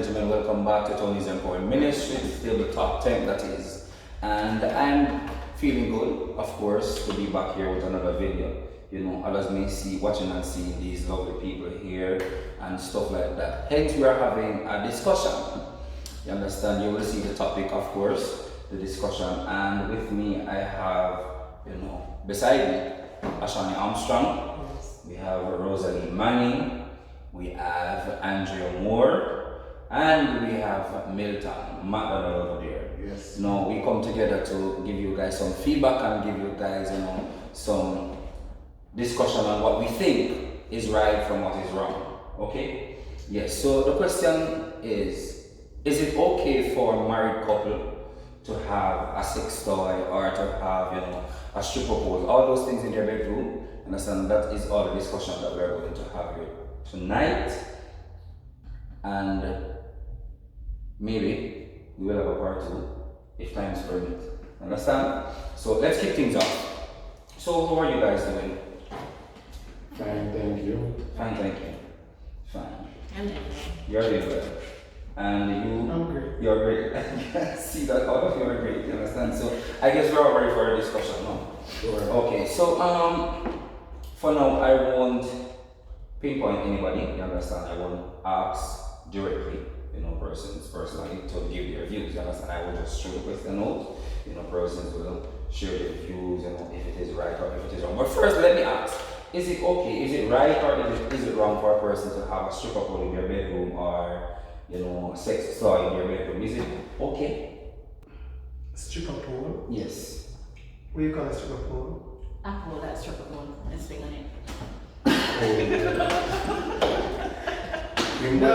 gentlemen, welcome back to Tony's Empowering Ministry, still the top 10 that is. And I'm feeling good, of course, to be back here with another video. You know, others may see, watching and seeing these lovely people here and stuff like that. Hence, we are having a discussion. You understand? You will see the topic, of course, the discussion. And with me, I have, beside me, Ashani Armstrong. Yes. We have Rosalie Manning. We have Andrea Moore, and we have Milton McDonald over there. Yes. Now we come together to give you guys some feedback and give you guys, some discussion on what we think is right from what is wrong. Okay? Yes. So the question is it okay for a married couple to have a sex toy or to have, a stripper pole, all those things in their bedroom? Understand? That is all the discussion that we're going to have here tonight, and maybe we will have a part 2 if times permit. Understand? So let's kick things off. So how are you guys doing? Fine, thank you. Fine, thank you. Fine. And You're doing well. And you? I'm great. You're great. I can see that all of you are great. You understand? So I guess we're all ready for a discussion now. Sure. Okay. So for now I won't pinpoint anybody, you understand? I won't ask directly, persons personally to give their views, you understand? I will just show the question out, persons will share their views, if it is right or if it is wrong. But first, let me ask, is it okay, is it right or is it wrong for a person to have a stripper pole in their bedroom or, a sex toy in their bedroom? Is it okay? Stripper pole? Yes. What do you call a stripper pole? I call that stripper pole. Let's swing on it. No,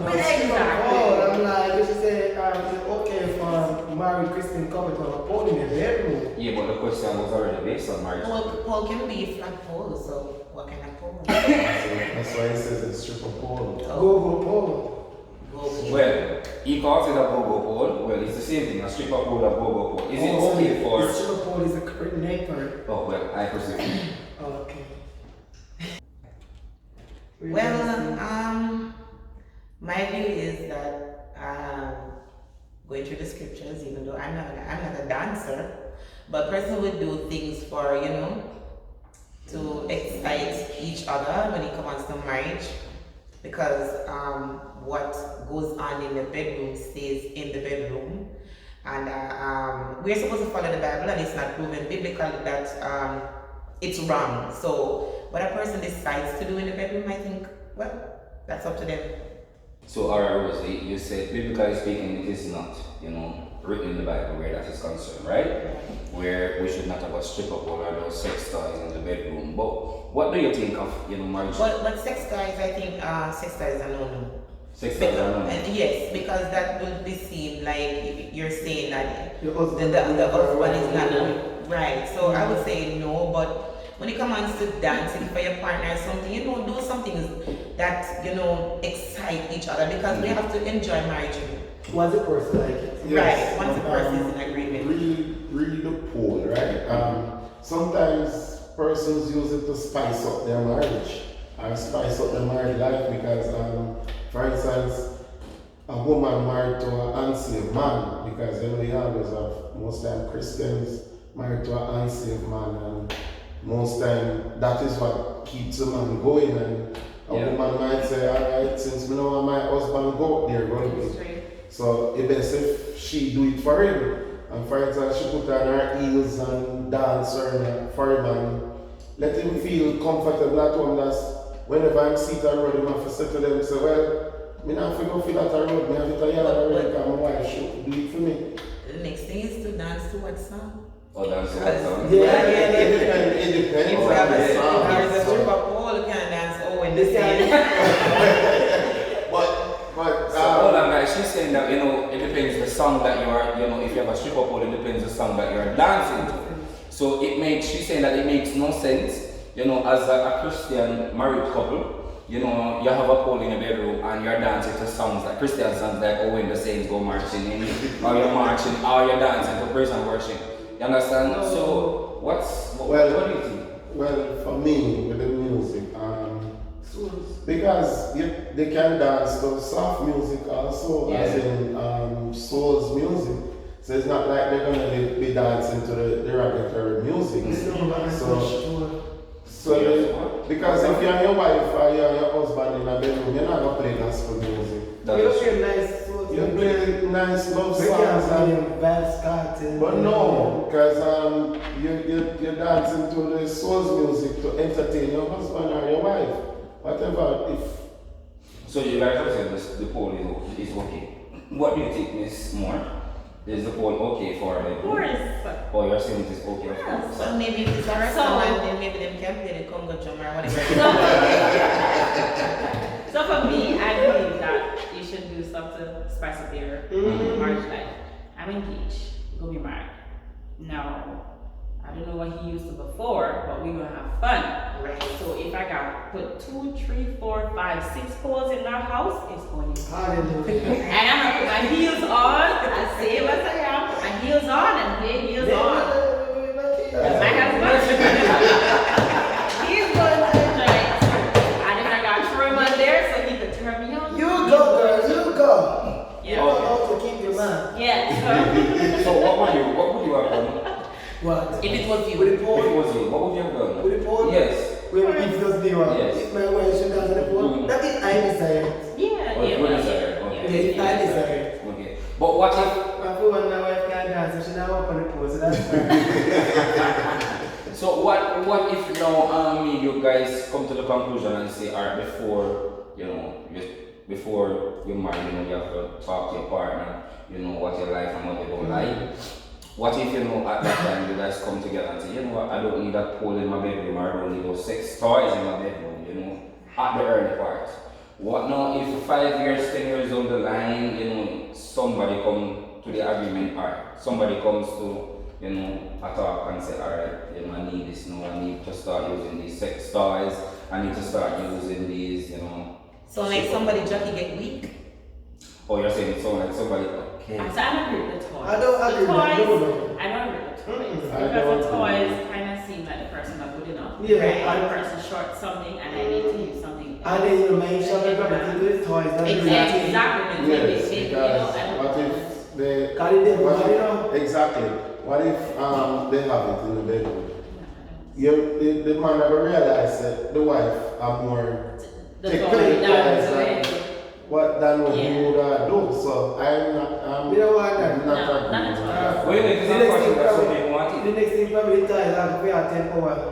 I'm like, you should say, is it okay for married Christian couple to have a pole in their bedroom? Yeah, but the question was already based on marriage. Well, pole can be a flat pole, so what kind of pole? That's why it says it's stripper pole. Oh. Go pole. Well, he calls it a go-go pole. Well, it's the same thing, a stripper pole, a go-go pole. Is it okay for... The stripper pole is a coordinator. Oh, well, I presume. Okay. Well, my view is that going through the scriptures, even though I'm not a dancer, but person would do things for to excite each other when it comes to marriage, because what goes on in the bedroom stays in the bedroom, and we're supposed to follow the Bible, and it's not proven biblically that it's wrong. So what a person decides to do in the bedroom, I think, well, that's up to them. So, alright, Rosie, you said, biblically speaking, it is not, written in the Bible where that is concerned, right? Where we should not have a stripper pole or those sex toys in the bedroom. But what do you think of, marriage? But sex toys, I think sex toys are no. Sex toys are no. Yes, because that will be seen like you're saying that The the husband husband is not right. So I would say no, but when it comes to dancing for your partner or something, do something that, excite each other, because we have to enjoy marriage. Once the person like it. Right, once the person is in agreement. Really the pole, right? Sometimes persons use it to spice up their marriage or spice up their married life because, for instance, a woman married to an unsaved man, because you always have most time Christians married to an unsaved man, and most time that is what keeps a man going, and a woman might say, alright, since me know how my husband go out there running, so it best if she do it for him. And for instance, she put on her heels and dance for him and let him feel comfortable at home. That's whenever I'm seated on the road, I have to say to them, say, well, I don't have to go feel at the road, I have to yell already because my wife should do it for me. The next thing is to dance to what song? Oh, dance to what song? It depends If you on have the song. there's a stripper pole, you can dance in the same. But So hold on, guys. She's saying that it depends the song that you are, if you have a stripper pole, it depends the song that you are dancing to. So she's saying that it makes no sense, as a Christian married couple, you have a pole in your bedroom and you're dancing to songs like Christian songs like "Oh When the Saints Go Marching In," or you're marching, or you're dancing to praise and worship. You understand? No. So what do you think? Well, for me with the music, Because they can dance to soft music also, as in soul's music. So it's not like they're gonna be dancing to the derogatory music. Because if you're your wife or you're your husband in a bedroom, you're not gonna play gospel music. You play nice songs. You play nice love songs. But and no, because you're dancing to the soul's music to entertain your husband or your wife. Whatever, if... So you guys have said this, the poll is okay. What do you think, Miss Moore? Is the poll okay for the... Of course. Or you're saying it is okay? Yes. So maybe if it's a restaurant, then maybe them can play the Congo drum or whatever. So for me, I believe that you should do stuff to spice up your marriage life. I'm engaged. We'll be married. Now, I don't know what he used to before, but we're gonna have fun. Right. So if I got put 2, 3, 4, 5, 6 poles in our house, it's going to. Hallelujah. And I'm gonna put my heels on, I say what I am, my heels on and play heels on. My husband, he's going to enjoy it. And then I got trim on there so he could turn me on. You go, girl, you go. Yeah. You know how to keep your man. Yeah. So what would you have done? What? If it was you. With the If it pole? was you, what would you have done? With the pole? Yes. When it does the one. Yes. If my wife should dance on the pole, that is I desire. Yeah, Oh, you desire, okay. Yeah, I desire. Okay. But what if... I feel when my wife can't dance, so she not up on the pole, so that's fine. So what if now you guys come to the conclusion and say, alright, before you marry, you have to talk to your partner, what you like and what you don't like. What if at that time you guys come together and say, what, I don't need that pole in my bedroom, or I don't need those 6 toys in my bedroom, at the early part. What now if 5 years, 10 years down the line, somebody come to the agreement part, somebody comes to a talk and say, alright, I need this now, I need to start using these 6 toys, I need to start using these, So like somebody jockey get weak. Oh, you're saying it sounds like somebody, okay. So I don't agree with the toys. I don't agree with the no, toys. no. I don't agree with the toys. I Because don't the toys kind of seem like the person not good enough. Yeah, Right? I- The person short something and I need to use something. And then you mention the gravity to the toys, that's Exactly. Exactly. Yes, Maybe, because I don't what know. if they... Carry them, Exactly. What if they have it in the bedroom? The man never realized that the wife are more The take toy credit down than to it. than what Yeah. you would do. So I'm not. You know what? I'm No, not not at all. Wait, it's not question that some people want The it. next thing probably the ties have to pay at 10 hours.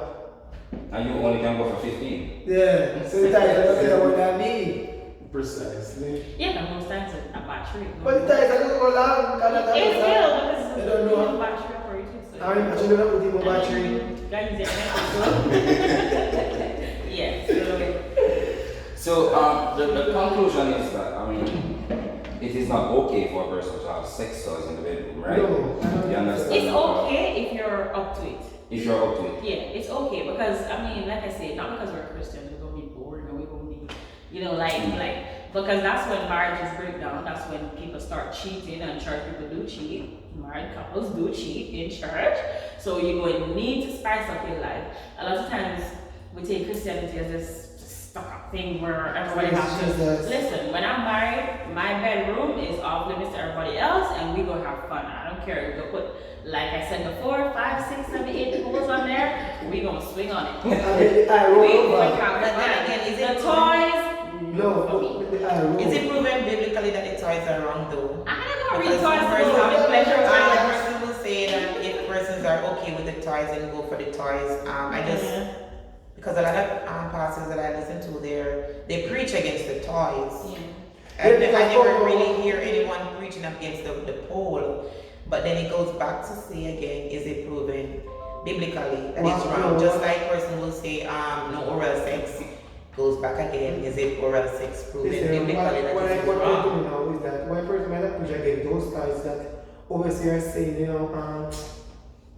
And you only can go for 15. Yeah, so the ties are not what I need. Precisely. Yeah, but most times a battery. But the ties are going to go long, because It's still because I it's don't know. a battery operated. So I mean, I should have put in my battery. Guys, yeah. So the conclusion is that it is not okay for a person to have 6 toys in the bedroom, right? No. You understand? It's okay if you're up to it. If you're up to it. Yeah, it's okay because like I said, not because we're Christians, we're gonna be bored and we're gonna be, because that's when marriages break down. That's when people start cheating, and church people do cheat. Married couples do cheat in church. So you're going to need to spice up your life. A lot of times we take Christianity as this stuck up thing where everybody has to listen. When I'm married, my bedroom is off limits to everybody else, and we go have fun. I don't care. We go put, like I said before, 5, 6, 7, 8 holes on there. We gonna swing on it. And then the eye roll We over. going have But fun. then again, is The it toys. No, but the eye roll. Is it proven biblically that the toys are wrong though? I don't know. Because Read toys some to persons- go having pleasure a time. person will say that if persons are okay with the toys, then go for the toys. Because a lot of pastors that I listen to, they preach against the toys. I never really hear anyone preaching against the pole. But then it goes back to say again, is it proven biblically that it's wrong? Just like person will say no oral sex. Goes back again, is it oral sex proven biblically that What it's I want to wrong? do now is that one person might not preach against those ties that overseers saying,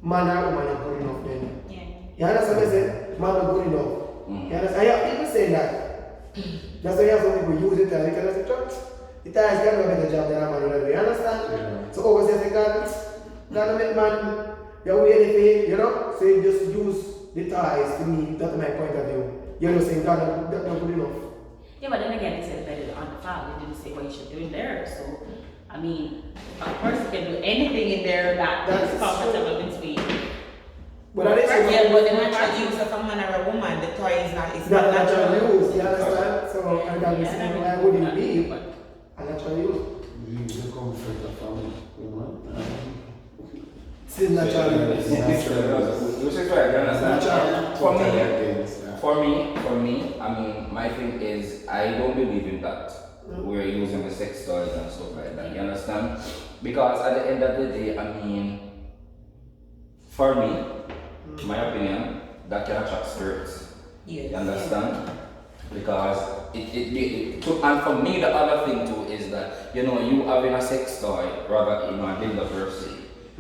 man or woman are good enough then. Yeah. You understand what I said? Man are good enough. You understand? I have people saying that. That's why you have some people use it because they say, church, the ties can do a better job than a man will do. You understand? Yeah. So overseers say, God make man, you're anything, so you just use the ties to me, that's my point of view. You're just saying, God, that's not good enough. Yeah, but then again, it said better on the file. It didn't say what you should do in there. So, I mean, a person can do anything in there that That's is comfortable between. But I didn't Yeah, but the natural use of a man or a woman, the toy is not, it's not not natural natural. use, you understand? So I got this, why would it be But a natural use? The comfort of family, you know. Still natural use. Which is right, you understand? Totally against that. For me, I mean, my thing is, I don't believe in that. We're using the sex toys and stuff like that, you understand? Because at the end of the day, I mean, for me, my opinion, that can attract spirits. Yes. You understand? Because and for me, the other thing too is that, you know, you having a sex toy rather, you know, a dildo per se.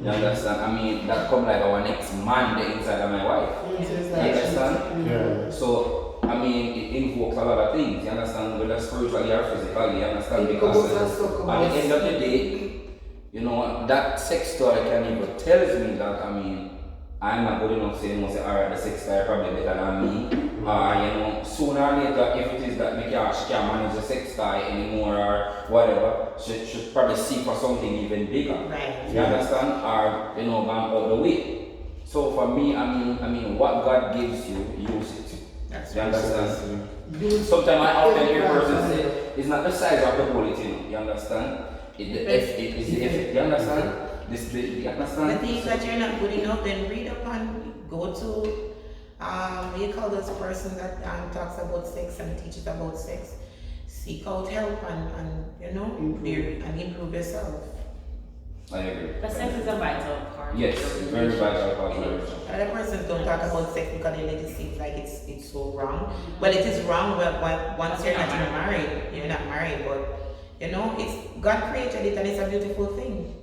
You understand? I mean, that come like our next man the inside of my wife. You understand? Yeah. So, I mean, it invokes a lot of things, you understand? Whether spiritually or physically, you understand? It Because covers and at the end of the day, you know, that sex toy can even tells me that, I mean, I'm not good enough, say, you know, say, alright, the sex toy probably better than me. Or, you know, sooner or later, if it is that she can't manage the sex toy anymore or whatever, she should probably seek for something even bigger. Right. You understand? Or, you know, gone out the way. So for me, I mean, what God gives you, use it. That's You right. understand? Use Sometimes I often hear every persons time. say, it's not the size of the bullet, you know, you understand? It is the effect, you understand? You understand? The things that you're not good enough, then read up and go to, you call those persons that talks about sex and teaches about sex. Seek out help and you know, improve yourself. I agree. the sex is a vital part. Yes, it's very vital part of it. Other persons don't talk about sex because they let it seem like it's so wrong. Well, it is wrong once you're not even married. You're not married, but you know, it's God created it and it's a beautiful thing.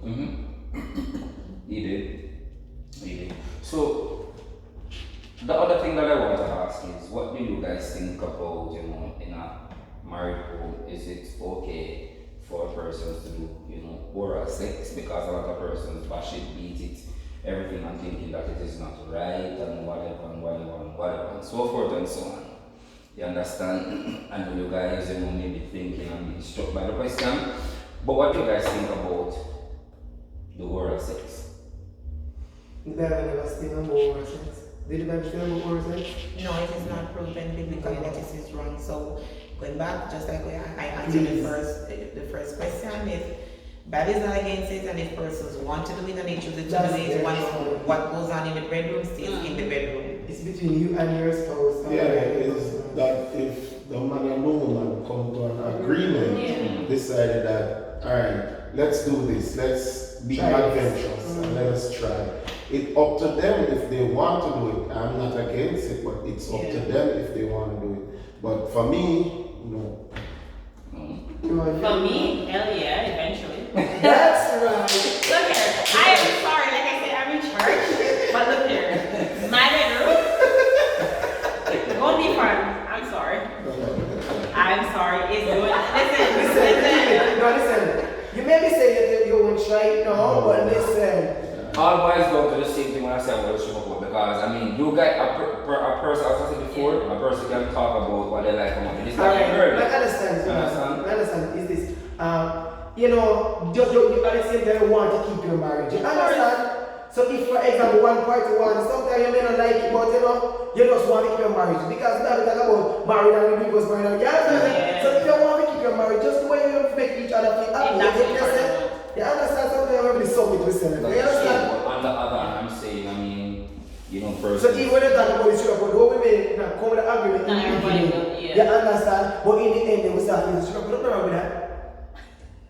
He did. So, the other thing that I want to ask is, what do you guys think about, you know, in a married home, is it okay for persons to do, you know, oral sex? Because a lot of persons bash it, beat it, everything, and thinking that it is not right, and whatever, and so forth and so on. You understand? I know you guys, you know, may be thinking and being struck by the question, but what do you guys think about the oral sex? The Bible never speaks about oral sex. Did the Bible say about oral sex? No, it is not proven biblically that this is wrong. So going back, just like I answered the first question, if Bible is not against it, and if persons want to do it and they choose to do it, what goes on in the bedroom stays in the bedroom. It's between you and your spouse. Yeah, is that if the man and the woman come to an agreement, decided that, alright, let's do this, let's be Try it. adventurous and let us try. It's up to them if they want to do it. I'm not against it, but it's up to them if they want to do it. But for me, no. For me, hell yeah, eventually. That's right. Look here, I am sorry, like I said, I'm in church, but look here, my bedroom, won't be fun, I'm sorry. I'm sorry, it's good. Listen. You may be saying you won't try it now, but listen. All boys go to the same thing when I say I'm going to strip up, because I mean, you guys, a person, as I said before, a person can talk about what they like about it. It's like a girl. I understand. Understand? I understand. Is this, you know, you at the same time you want to keep your marriage. You understand? So if, for example, one party wants, sometimes you may not like it, but you know, you just want to keep your marriage. Because now we talk about marriage and we was married. You understand? Yeah. So if you want to keep your marriage, just the way you make each other feel happy. You understand? Sometimes you really submit with yourself. You understand? But on the other hand, I'm saying, I mean, you know, person. So even when you talk about the sugar, but what we may not come with an agreement. Not everybody will, You understand? But in the end, they will start using sugar. But nothing wrong with that.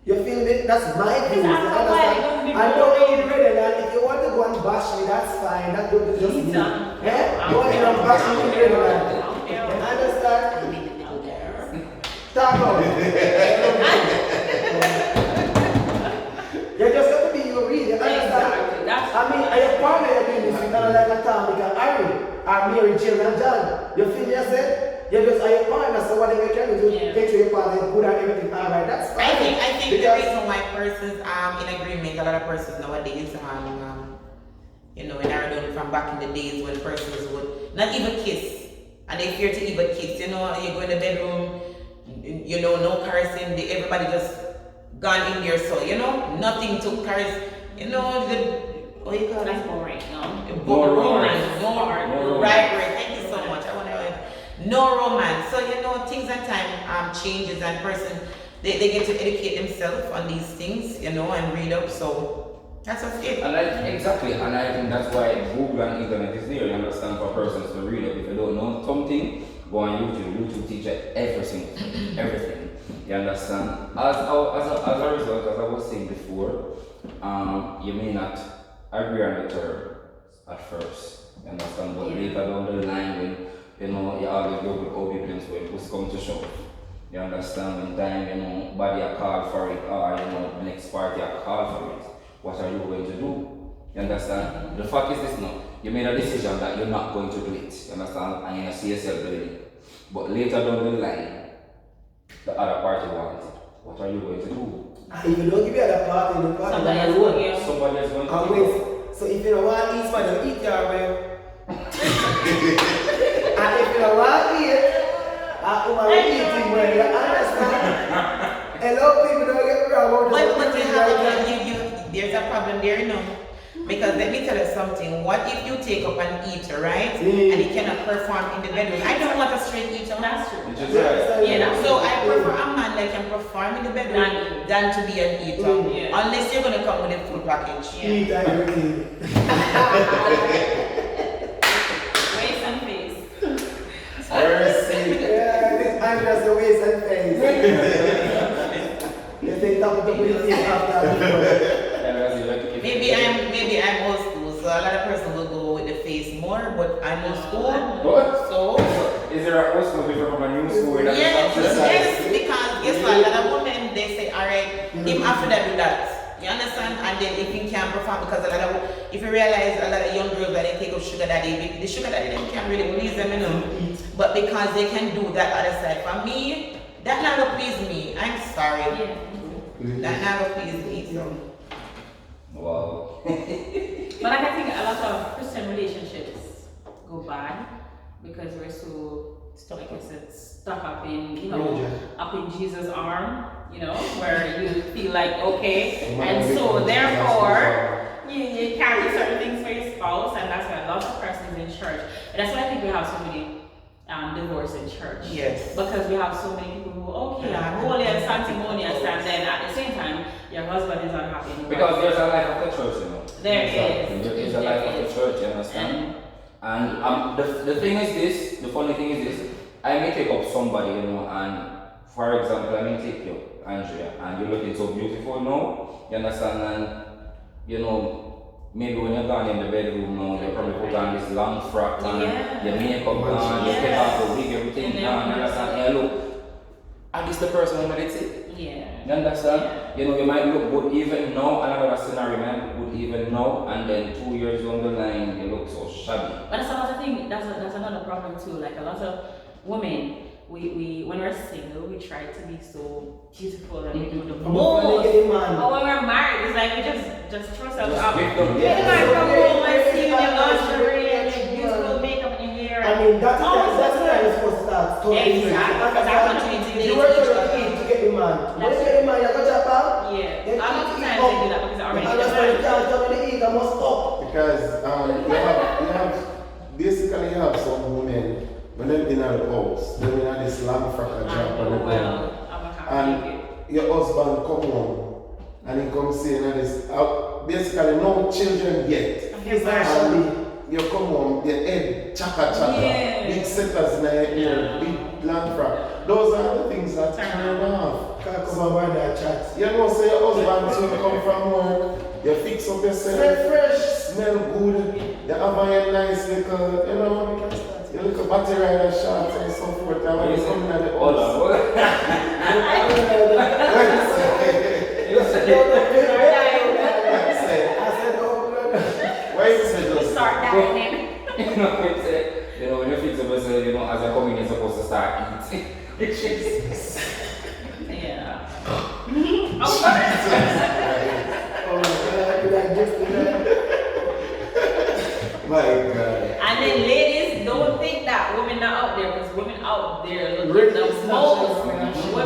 You feel me? That's my view. You understand? I know you're ready, and if you want to go and bash me, that's fine. That's just me. Yeah? Go ahead and bash me, you're ready. You understand? Talk about it. You just have to be your real. You understand? I mean, are your partner you're doing this with, kind of like a Tom, Dick, and Harry, or Mary, Jill, and John? You feel me? I said? You just are your partner, so whatever you can do to make sure your partner is good and everything, alright, that's fine. I think the reason why persons in agreement, a lot of persons nowadays, you know, when I remember from back in the days when persons would not even kiss, and they fear to even kiss, you know, you go in the bedroom, you know, no cursing, everybody just gone in there, so, you know, nothing to curse, you know, what do you call That's it? boring, no? Boring, no, No right, romance. thank you so much, no romance, so, you know, things and time changes, and person, they get to educate themselves on these things, you know, and read up, so, that's just it. Exactly, and I think that's why Google and internet is there, you understand, for persons to read up. If you don't know something, go on YouTube. YouTube teaches everything, everything. You understand? As a result, as I was saying before, you may not agree on the term at first, you understand, but later down the line, when you know you always go with obedience when push come to shove. You understand? When time, you know, body are called for it, or you know, the next party are called for it. What are you going to do? You understand? The fact is this now. You made a decision that you're not going to do it. You understand? And you see yourself doing it. But later down the line, the other party wants it. What are you going to do? And if you don't give the other party, the party Somebody gonna else roll. will give. Somebody is going to And do wait, it. so if you don't want to eat, man, you eat your way. And if you don't want to eat, will eat it when you understand. Hello, people don't get me wrong. But you have there's a problem there, you know. Because let me tell you something. What if you take up an eater, right? And he cannot perform in the bedroom? I don't want a straight eater. That's true. Which is right. Yeah, that's So I prefer a man that can perform in the bedroom than to be an eater. Yeah. Unless you're gonna come with a full package. Eat everything. Waist and face. Mercy. Yeah, this man just the waist and face. You think that would be after Maybe I'm old school, so a lot of person will go with the face more, but I'm old school. What? So Is there a host who different from a new school? yes, because guess what? A lot of women they say, alright, him after that do that. You understand? And then if he can't perform, because a lot of if you realize a lot of young girls that they take up sugar daddy, the sugar daddy them can't really please them, you know. But because they can do that other side. For me, that not gonna please me. I'm sorry. Yeah. That not gonna please me. So. Wow. But like, I think a lot of Christian relationships go bad because we're so, like I said, stuck up in, you know, up in Jesus' arm, you know, where you feel like, okay, and so therefore, you carry certain things for your spouse, and that's why a lot of persons in church, and that's why I think we have so many divorce in church. Yes. Because we have so many people who, okay, I'm holy and sanctimonious, and then at the same time, your husband is unhappy. Because there's a life of the church, you know. There is. There is a life of the church, you understand? And the thing is this, the funny thing is this, I may take up somebody, you know, and for example, I may take you, Andrea, and you're looking so beautiful now, you understand? And, you know, maybe when you're gone in the bedroom now, you probably put on this long frock and your makeup gone, you take off the wig, everything gone, you understand? And you look, and this the person who made it. Yeah. You understand? You know, you might look good even now, another scenario might look good even now, and then 2 years down the line, you look so shabby. But that's another thing, that's another problem too. Like a lot of women, we when we're single, we try to be so beautiful and we do the most. But when we're married, it's like we just throw ourselves out. Just give them- You might come home and see you in your lingerie and your beautiful makeup in your hair. I mean, that's the time you're supposed to start. Exactly, because I want to You work on your team to get the man. When you get the man, you got your pal. Yeah. Then A lot of eat times up. they do that because I already And that's why you can't come in the eat, I must up. Because you have basically you have some women when they're in the house, they're in this long frock and job and and your husband come home and he comes saying that this basically no children yet. And you come home, your head chaka, Yeah. big setters in your ear, big long frock. Those are the things that turn off. Can't come over that chat. You know, say your husband soon come from work, you fix up yourself, Smell fresh. smell good, you have a nice little, you know, your little battery rider shots and so forth. And when you come in at the Hold on, house, what? You said I said, oh, why you say just Start dining. you know, when you fix up yourself, you know, as a comedian, you're supposed to start eating. Yeah. oh my God, did I just do that? my God. And then ladies, don't think that women are out there, because women out there look Really the is most. not just Women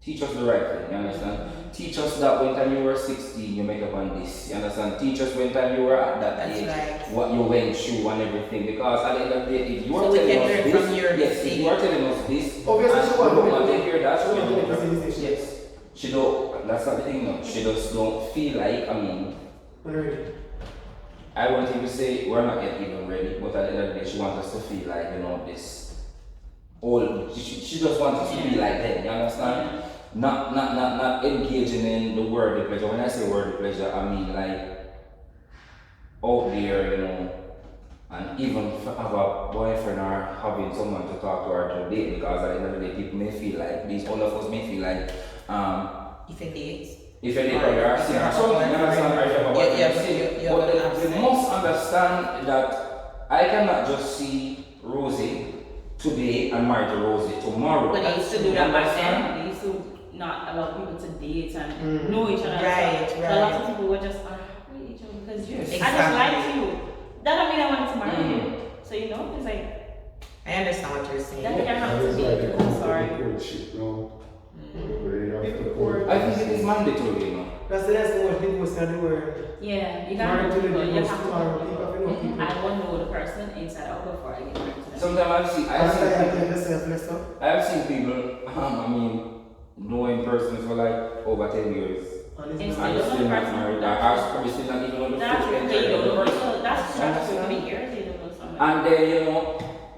Teach us the right thing, you understand? Teach us that when time you were 16, you make up on this, you understand? Teach us when time you were at that That's age, right. what you went through and everything. Because at the end of the day, if you are So we telling can us learn this, from your yes, if you are telling us this, Obviously, and she we want don't to want to hear that, she want to make a you know, decision. yes. She don't, that's not the thing, no. She just don't feel like, I mean, Already. I won't even say we're not yet even ready, but at the end of the day, she wants us to feel like, you know, this old, she just wants us to be like them, you understand? Not engaging in the worldly pleasure. When I say worldly pleasure, I mean like out there, you know, and even have a boyfriend or having someone to talk to or to date, because at the end of the day, people may feel like, all of us may feel like, If it dates. if you date or you are If single you or have something, you a understand, or you have a boyfriend, boyfriend, you see, have but an they abstinence. must understand that I cannot just see Rosie today and marry to Rosie tomorrow. But they used to do that back Understand? then. They used to not allow people to date and know each other. Right, So right. a lot of people were just happy with each other because Yes. I just like Exactly. you. That don't mean I want to marry Mhm. you. So you know, it's like I understand what you're saying. that can That happen to is me. why they I'm come sorry. to the courtship now. Mm. Where you have to People court. I think it is mandatory, you know. That's the next one people say the word. Yeah, you Married can't to the know people. You divorce have to tomorrow. know People have to people. know people. I won't know the person inside out before I get married to them. Sometimes I've seen That's why I people, take yourself, let's go. I've seen people, I mean, knowing persons for like over 10 years. And it's It's not- And still still not person. married, or probably still not even on the That's foot the end thing, of the person. that's You understand? 3 years, you don't know something. And then, you know,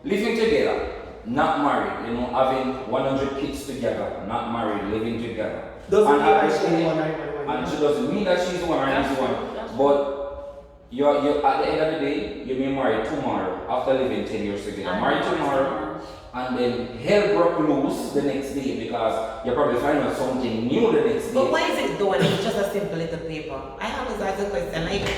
living together, not married, you know, having 100 kids together, not married, living together. Doesn't And mean that actually- she one night, And she doesn't mean that she's the one or he's the one. That's But you're at the end of the day, you may marry tomorrow after living 10 years together. And Marry tomorrow, and then hell broke loose the next day because you probably find out something new the next day. But why is it done? It's just a simple little paper. I always ask the question, like,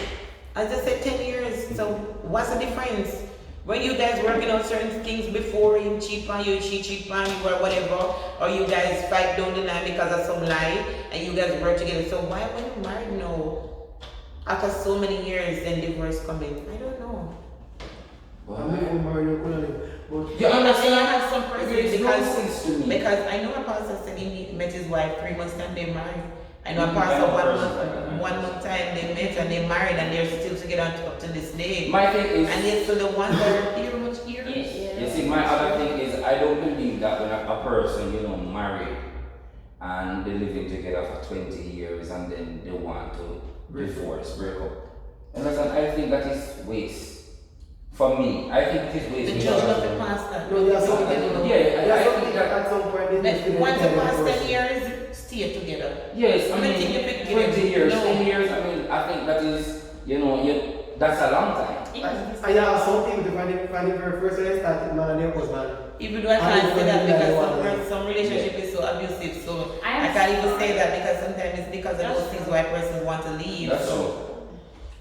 I just said 10 years, so what's the difference? When you guys working on certain things before, you cheat on you, she cheat on you or whatever, or you guys fight down the line because of some lie, and you guys work together. So why when you married now, after so many years, then divorce coming? I don't know. I'm not even married, you couldn't live. But You And I understand? have some It persons makes no sense to me. because I know a pastor said he met his wife 3 months time they married. I know a Mhm. pastor I know one persons month, like that. 1 month time they met and they married and they're still together up to this day. My thing is, And yet for the ones that are here much years. you see, my other thing is, I don't believe that when a person, you know, married and they're living together for 20 years and then they want to divorce, break up. And I think that is waste. For me, I think it is waste. The because- judge of the pastor. no, there's something, Yeah, I there's think something that- at some point they need to do Once with the past the 10 person. years, stay together. Yes, I I think you mean, pick 20 it. years, No. 10 years, I mean, I think that is, you know, that's a long time. I have some people to find it very first when I started, man, and their husband. Even though I can't say that because some relationship is so abusive, so I can't even say that because sometimes it's because of those things why persons want to leave. That's so. true.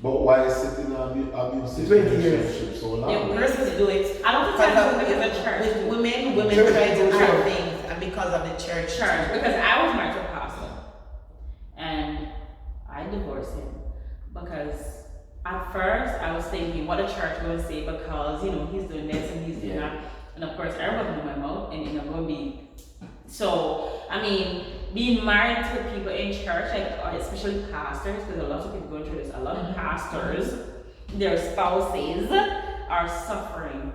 But why sit in an abusive 20 years. relationship so long? Yeah, Persons do it. I don't think Because that's of, because of church. with women Church try to people, hide sure. things and because of the church. Church, because I was married to a pastor, and I divorced him because at first I was thinking what the church will say because you know he's doing this and he's doing Yeah. that, and of course I rubbed in my mouth and it's not going to be. So I mean, being married to people in church, like or especially pastors, because a lot of people going through this. A lot of pastors, their spouses are suffering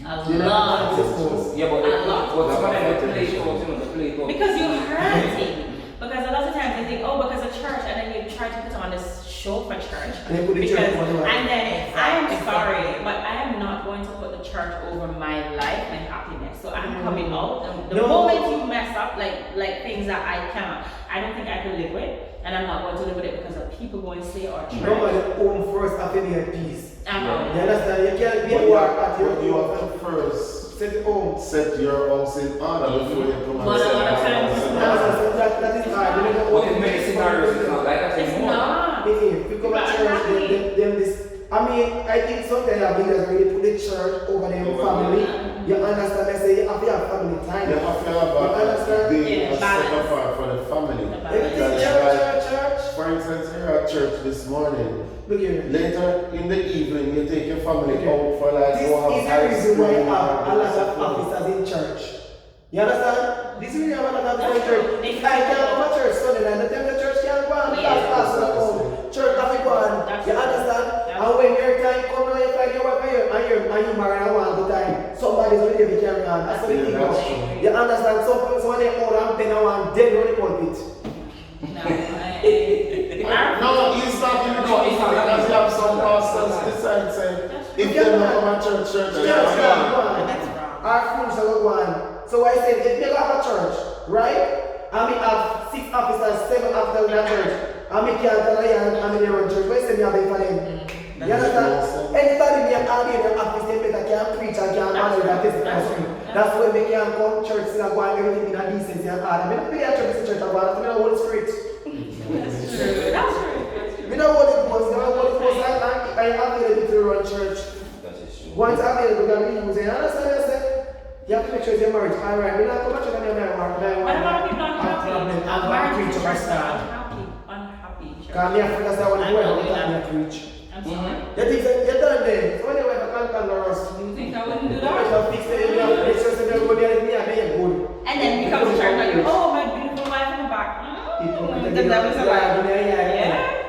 a You know, lot. Yeah, but A lot. but some of them they play it out, you know, they play it out. Because you're hurting. Because a lot of times they think, oh, because of church, and then you try to put on this show for church. And they put the Because, church on the right. and then I am Exactly. sorry, but I am not going to put the church over my life and happiness. So I'm coming out. And the No. moment you mess up, like things that I don't think I can live with, and I'm not going to live with it because of people going to say or church. Nobody own first after they at peace. I'm You out. understand? You can't be But a you war have, at your but you have to first set it home. set your house in order before you come and But a set lot of your times house in it's order. That is hard. You don't know But in many scenarios, it's not like that It's anymore. not. If you come to But church, exactly. them this. I mean, I think sometimes leaders really put the church over their Over family. the- You understand? They say you have to have family time. You have to have You understand? a day Yeah, set balance. apart for the family. The Everything balance. church. For instance, here at church this morning, Look here. later in the evening, you take your family out for like This go have is the ice reason why you cream have a lot of or officers in church. You understand? This is really what I'm having in church. If I can't go to church Sunday night, the time the church can't go on because pastor come. Church have to go on. You understand? And when your time comes, now you find your wife and you marry and one good time, somebody's going to be carrying on. That's what it is. You understand? Some when they hold on, then I want dead on the pulpit. No, he's not in the church because you have some pastors decide saying if they don't come to church, That's wrong. Our fools are go on. So I said, if you have a church, right? And we have 6 officers, 7 officers in a church, and we can't tell you how many run church. Why say me have for them? You understand? Anytime we have in the office, they better can't preach and can't manage that physical. That's why we can't come church and go and everything in a decency and order. We don't pay a church and go and the Holy Spirit. That's true. That's true. We don't want it was, I have ability to run church. Once I'm able to be using, you understand what I said? You have to make sure you're married. Alright, we're not going to tell you What about people unhappy? I'm going to preach my style. Unhappy. Because me, I forgot that when I go out, I'm preach. I'm sorry. You think you're done then? So when you went to Cancan or us, You think I wouldn't do you that? have to fix it, you have to make sure you're good there with me and then you're good. And then you come to church and you, oh, my beautiful wife in the back. The devil's alive. Yeah.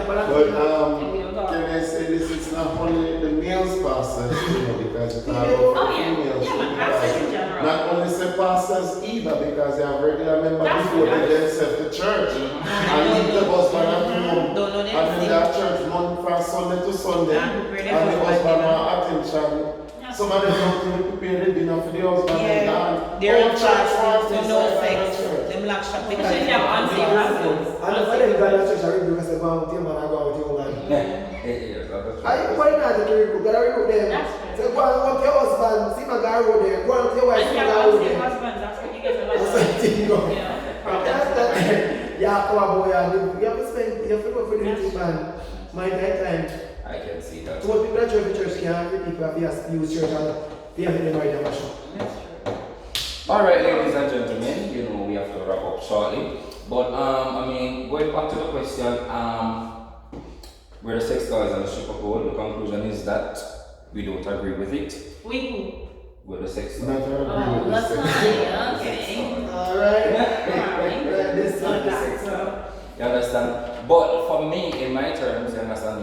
But can I say this? It's not only the males pastors, because you talk about females. Pastors in general. Not only say pastors either, because they have regular members That's before right. they themselves to church. And leave the husband at home. And in that church, Monday from Sunday to Sunday. And the husband want attention. Some of them don't even prepare the dinner for the husband. Yeah, they're in church charge wants to no sex. Them lock shop because Especially if you have unsafe husbands. And the funny guy that church, I read because I go out with him and I go out with your woman. Why not to read book? You gotta read book them. That's right. So go and walk your husband, see my guy road there, go and with your wife, And see you my have guy road unsafe there. husbands, that's what you get a lot That's what of. you go. Yeah. Yeah, come on, boy. You have to spend, you have to go for the meeting, man. My time. I can see that. So most people that join the church can't, people have to use church and they have to marry them. That's true. Alright, ladies and gentlemen, you know we have to wrap up shortly. But I mean, going back to the question, where the sex toys and the stripper pole, the conclusion is that we don't agree with it. We who? With the sex toys. Not agree Oh, with that's the fine. sex. Okay. Alright. This Not the sex toy. You understand? But for me, in my terms, you understand,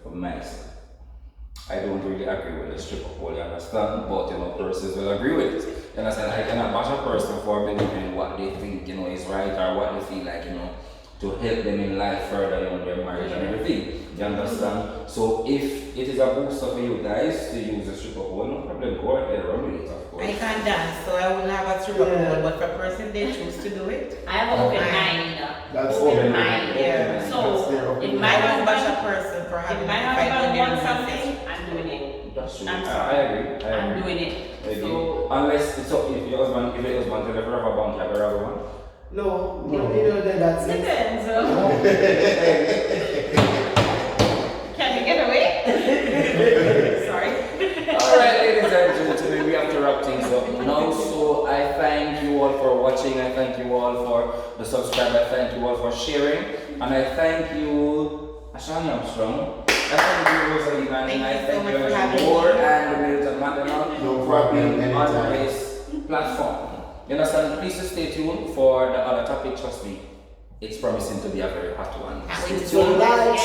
for myself, I don't really agree with the stripper pole, you understand? But you know, persons will agree with it. You understand? I cannot bash a person for believing what they think, you know, is right or what they feel like, you know, to help them in life further, you know, their marriage and everything. You understand? So if it is a booster for you guys to use a stripper pole, no problem, go ahead, run with it, of course. I can't dance, so I wouldn't have a stripper pole. But for a person they choose to do it, I have an open mind. That's Open open mind. Yeah. So, if I my don't bash husband, a person for having if my if I husband don't wants do something, I'm doing it. That's true. I'm I sorry. agree. I'm doing it. Again, So, unless it's up if your husband tell your husband to have a bunk, have a rubber one. No, you know that's it. depends. Can you get away? Sorry. Alright, ladies and gentlemen, we have to wrap things up now. So I thank you all for watching. I thank you all for the subscribe. I thank you all for sharing. And I thank you, Ashani Armstrong. I thank you, Rosalie, and I Thank you so thank much you, for having Moore me. and the Milton Mandela No for being problem, on anytime. this platform. You understand? Please stay tuned for the other topic. Trust me, it's promising to be a very hot one. Stay So tuned. like,